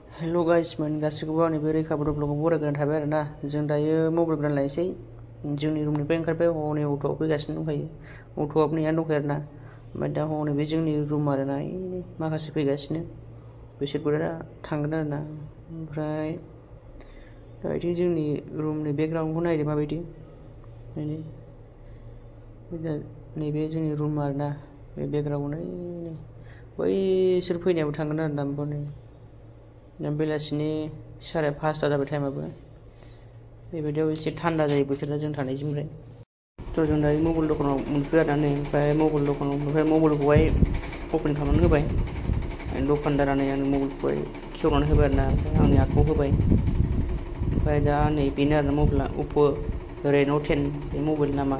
हेल' गाइसमोन गासिखौबो आंनि बे रैखा बर' ब्लगाव बरायग्रोनाय थाबाय आरोना। जों दायो मबाइल गोदान लायनोसै। जोंनि रुमनिफ्राय ओंखारबाय हनै अट'आव फैगासिनो दंखायो। अट'आबो नेनानै दंखायो आरोना। ओमफ्राय दा हनै बे जोंनि रुम आरोना माखासे फैगासिनो बिसोरबो दा थांगोन आरोना। ओमफ्राय दा बिथिं जोंनि रुमनि बेकग्राउन्डखौ नायदो माबायदि नैबे जोंनि रुम आरोना। बे बेकग्राउन्डआव बैसोर फैनायाबो थांगोन आरोना। ओमफ्राय दा बेलासिनि 5:30 जाबाय टाइमाबो। बेबायदियाव एसे थान्दा जायो बोथोरा जों थानायसिमफ्राय। थ' जों दायो मबाइल दखानाव मोनफैबाय आरोना नै। ओमफ्राय मबाइल दखानाव ओमफ्राय मबाइलखौहाय अपेन खालामनानै होबाय। दखानदारा नै आंनि मबाइलखौहाय खेवनानै होबाय आरोना। ओमफ्राय आंनि आखाइआव होबाय। ओमफ्राय दा नै बेनो आरोना मबाइला अप्प' रेन' 10 बे मबाइल नामा।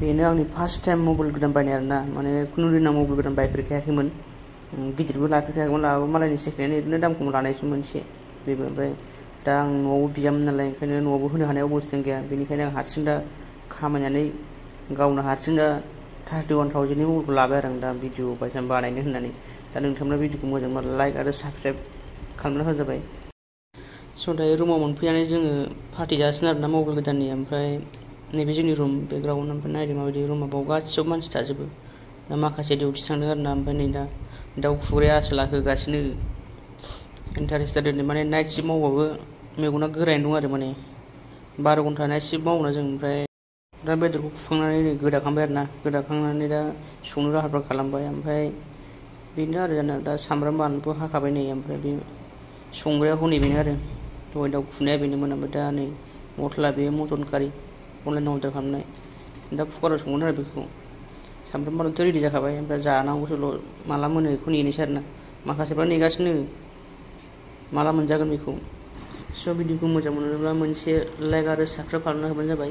बेनो आंनि फार्स्ट टाइम मबाइल गोदान बायनाय आरोना। माने खुनु दिन आं मबाइल गोदान बायफेरखायाखैमोन। गिदिरबो लाफेरखायाखैमोन, लाबाबो मालायनि सेकेन्ड हेन्ड ओरैनो दाम खम लानायसो मोनसे बेबो। ओमफ्राय दा आं न'आवबो बियामोन नालाय, ओंखायनो न'आवबो होनो हानाय अबस्थायाव गैया। बेनिखायनो आं हारसिं दा खामायनानै गावनो हारसिं दा 31,000नि मबाइलखौ लाबाय आरो आं दा भिडिअ बानायनो होननानै। दा नोंथांमोना भिडिअखौ मोजां मोनबा लाइक आरो साबस्क्राइब खालामना होजाबाय। स' दायो रुमाव मोनफैनानै जोङो पार्टि जासिगोन आरोना मबाइल गोदाननि। ओमफ्राय नैबे जोंनि रुम बेकग्राउन्ड। ओमफ्राय नायदो माबायदि रुमा, बाव गासिबो मानसि थाजोबो। दा माखासे डिउटि थांदों आरोना। ओमफ्राय नै दा दाउ खुग्राया आसोला होगासिनो इन्टारेस्ट जादों। माने नाइट शिफ्ट मावबाबो मेगना गोरायैनो दं आरो माने 12 घन्टा नाइट शिफ्ट मावोना जों। ओमफ्राय दा बेदरखौ खुखांनानै नै गोदाखांबाय आरोना। गोदाखांनानै दा संनो लाहार फाहार खालामबाय। ओमफ्राय बेनो आरो जोंना दा सामब्राम बानलुबो हाखाबाय नै। ओमफ्राय बे संग्राया हनै बेनो आरो दहाय दाउ खुनाया बेनोमोन। ओमफ्राय दा नै मस्ला बे मटन कारि अनलाइनाव अर्डार खालामनाय। दा कुकाराव संगोन आरो बेखौ। सामब्राम बानलुथ' रेडि जाखाबाय। ओमफ्राय जानांगौसोल' माला मोनो बेखौ नेनोसै आरोना। माखासेफ्रा नेगासिनो माला मोनजागोन बेखौ। स' भिडिअखौ मोजां मोनोब्ला मोनसे लाइक आरो साबस्क्राइब खालामना होबानो जाबाय।